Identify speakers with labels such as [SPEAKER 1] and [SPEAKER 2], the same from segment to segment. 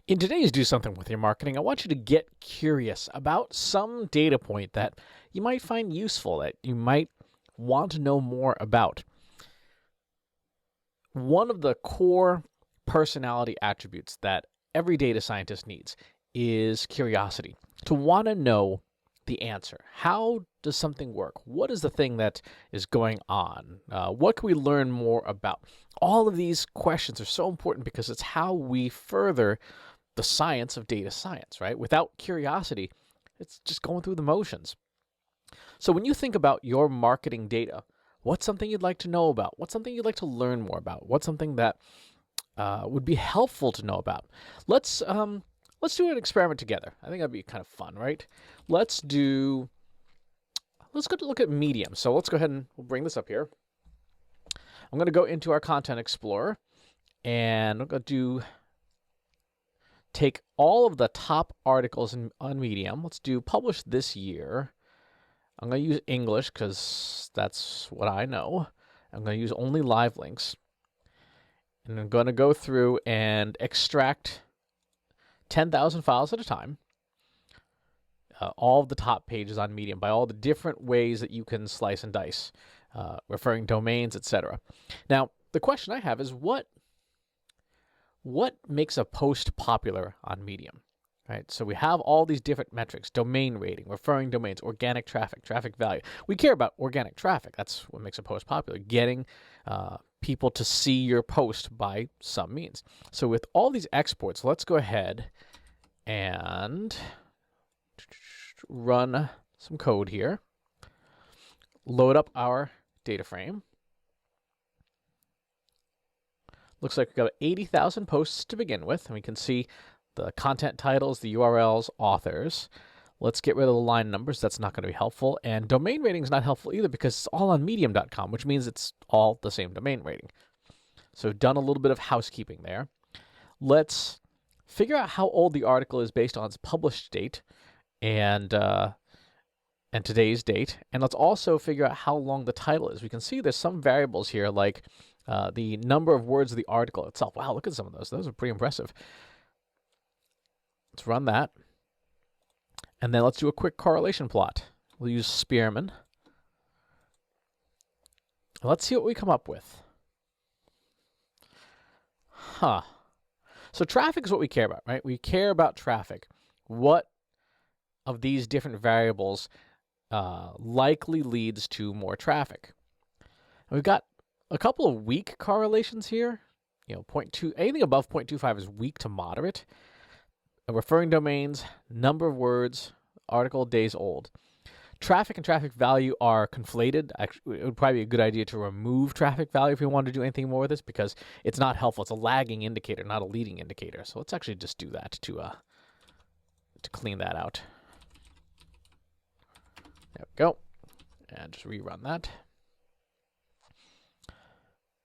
[SPEAKER 1] In today's Do Something With Your Marketing, I want you to get curious about some data point that you might find useful, that you might want to know more about. One of the core personality attributes that every data scientist needs is curiosity, to want to know the answer. How does something work? What is the thing that is going on? What can we learn more about? All of these questions are so important because it's how we further the science of data science, right? Without curiosity, it's just going through the motions. So when you think about your marketing data, what's something you'd like to know about? What's something you'd like to learn more about? What's something that would be helpful to know about? Let's do an experiment together. I think that'd be kind of fun, right? Let's go to look at Medium. So let's go ahead and we'll bring this up here. I'm going to go into our Content Explorer, and I'm going to take all of the top articles on Medium. Let's do published this year. I'm going to use English because that's what I know. I'm going to use only live links. And I'm going to go through and extract 10,000 files at a time. All of the top pages on Medium by all the different ways that you can slice and dice, referring domains, etc. Now, the question I have is what makes a post popular on Medium, right? So we have all these different metrics: domain rating, referring domains, organic traffic, traffic value. We care about organic traffic. That's what makes a post popular, getting people to see your post by some means. So with all these exports, let's go ahead and run some code here, load up our data frame. Looks like we've got 80,000 posts to begin with, and we can see the content titles, the URLs, authors. Let's get rid of the line numbers. That's not going to be helpful. And domain rating is not helpful either because it's all on medium.com, which means it's all the same domain rating. So done a little bit of housekeeping there. Let's figure out how old the article is based on its published date and today's date. And let's also figure out how long the title is. We can see there's some variables here like the number of words of the article itself. Wow, look at some of those. Those are pretty impressive. Let's run that. And then let's do a quick correlation plot. We'll use Spearman. Let's see what we come up with. So traffic is what we care about, right? We care about traffic. What of these different variables likely leads to more traffic? And we've got a couple of weak correlations here. 0.2, anything above 0.25 is weak to moderate. Referring domains, number of words, article days old. Traffic and traffic value are conflated. Actually, it would probably be a good idea to remove traffic value if you want to do anything more with this because it's not helpful. It's a lagging indicator, not a leading indicator. So let's actually just do that to clean that out. There we go. And just rerun that.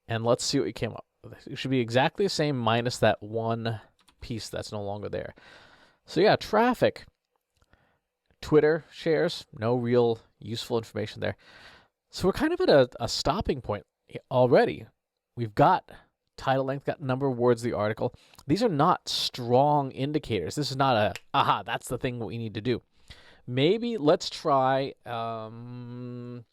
[SPEAKER 1] And let's see what we came up with. It should be exactly the same minus that one piece that's no longer there. So yeah, traffic. Twitter shares, no real useful information there. So we're kind of at a stopping point already. We've got title length, got number of words of the article. These are not strong indicators. This is not that's the thing we need to do. Maybe let's try throwing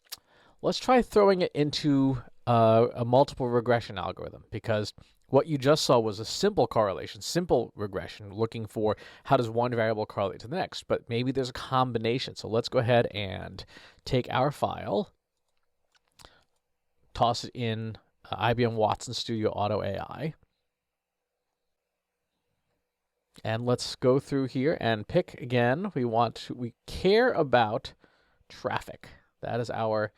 [SPEAKER 1] it into a multiple regression algorithm, because what you just saw was a simple correlation, simple regression, looking for how does one variable correlate to the next. But maybe there's a combination. So let's go ahead and take our file, toss it in IBM Watson Studio Auto AI. And let's go through here and pick again. We care about traffic. That is our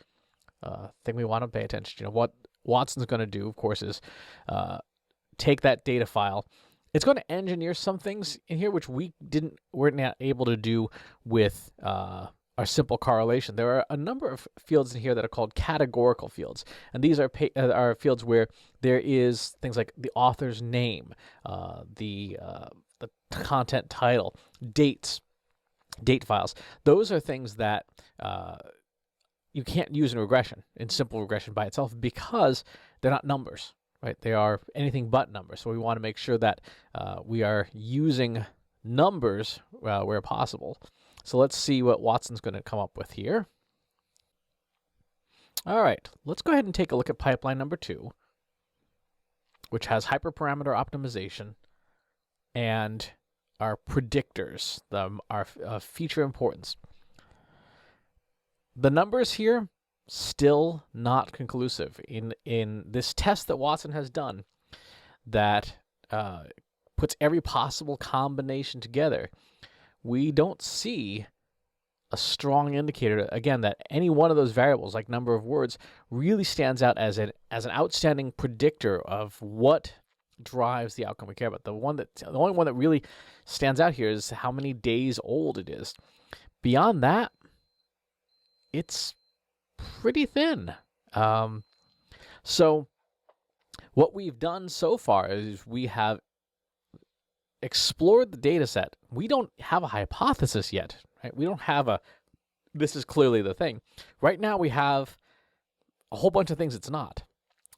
[SPEAKER 1] thing we want to pay attention to. What Watson's going to do, of course, is take that data file. It's going to engineer some things in here which weren't not able to do with our simple correlation. There are a number of fields in here that are called categorical fields, and these are fields where there is things like the author's name, the content title, date files. Those are things that you can't use in simple regression by itself because they're not numbers. right? They are anything but numbers. So we want to make sure that we are using numbers where possible. So let's see what Watson's going to come up with here. All right, let's go ahead and take a look at pipeline number 2, which has hyperparameter optimization and our predictors, our feature importance. The numbers here, still not conclusive. In this test that Watson has done that puts every possible combination together, we don't see a strong indicator, again, that any one of those variables, like number of words, really stands out as an outstanding predictor of what drives the outcome we care about. The only one that really stands out here is how many days old it is. Beyond that, it's pretty thin. So what we've done so far is we have explored the data set. We don't have a hypothesis yet, right? We don't have this is clearly the thing. Right now we have a whole bunch of things it's not.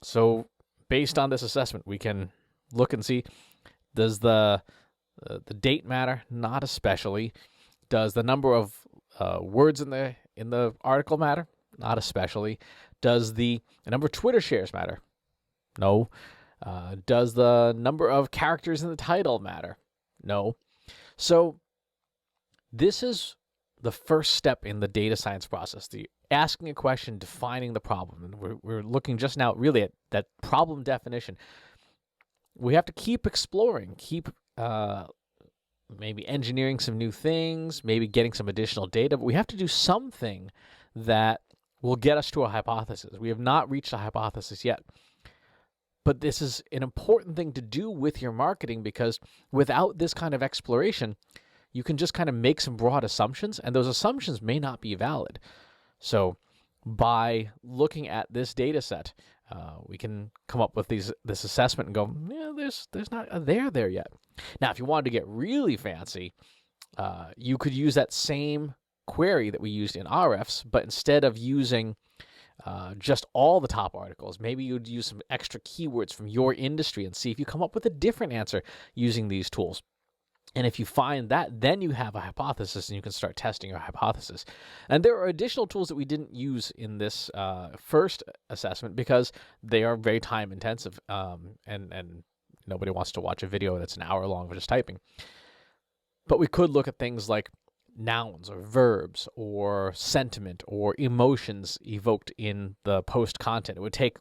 [SPEAKER 1] So based on this assessment, we can look and see, does the date matter? Not especially. Does the number of words in the article matter? Not especially. Does the number of Twitter shares matter? No. Does the number of characters in the title matter? No. So this is the first step in the data science process, the asking a question, defining the problem. And we're looking just now really at that problem definition. We have to keep exploring, keep maybe engineering some new things, maybe getting some additional data, but we have to do something that will get us to a hypothesis. We have not reached a hypothesis yet. But this is an important thing to do with your marketing, because without this kind of exploration, you can just kind of make some broad assumptions, and those assumptions may not be valid. So by looking at this data set, we can come up with this assessment and go, yeah, there's not a there yet. Now, if you wanted to get really fancy, you could use that same query that we used in RFs, but instead of using just all the top articles, maybe you'd use some extra keywords from your industry and see if you come up with a different answer using these tools. And if you find that, then you have a hypothesis and you can start testing your hypothesis. And there are additional tools that we didn't use in this first assessment because they are very time intensive, and nobody wants to watch a video that's an hour long of just typing. But we could look at things like nouns or verbs or sentiment or emotions evoked in the post content. It would take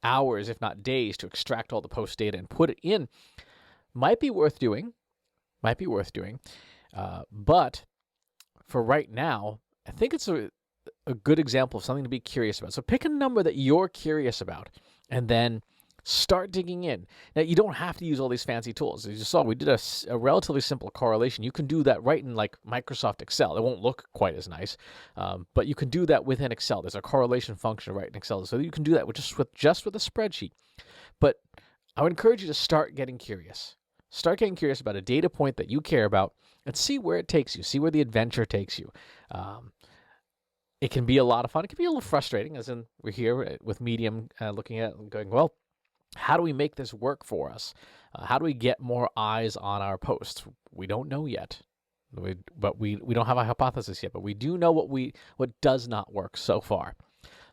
[SPEAKER 1] hours, if not days, to extract all the post data and put it in. Might be worth doing. But for right now, I think it's a good example of something to be curious about. So pick a number that you're curious about and then start digging in. Now, you don't have to use all these fancy tools. As you saw, we did a relatively simple correlation. You can do that right in like Microsoft Excel. It won't look quite as nice, but you can do that within Excel. There's a correlation function right in Excel. So you can do that with just with a spreadsheet. But I would encourage you to start getting curious. Start getting curious about a data point that you care about and see where it takes you. See where the adventure takes you. It can be a lot of fun. It can be a little frustrating, as in we're here with Medium looking at it and going, well, how do we make this work for us? How do we get more eyes on our posts? We don't know yet. We don't have a hypothesis yet, but we do know what does not work so far.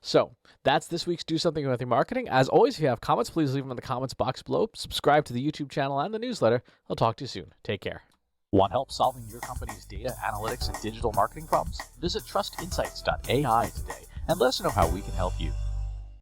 [SPEAKER 1] So that's this week's Do Something With Your Marketing. As always, if you have comments, please leave them in the comments box below. Subscribe to the YouTube channel and the newsletter. I'll talk to you soon. Take care. Want help solving your company's data analytics and digital marketing problems? Visit trustinsights.ai today and let us know how we can help you.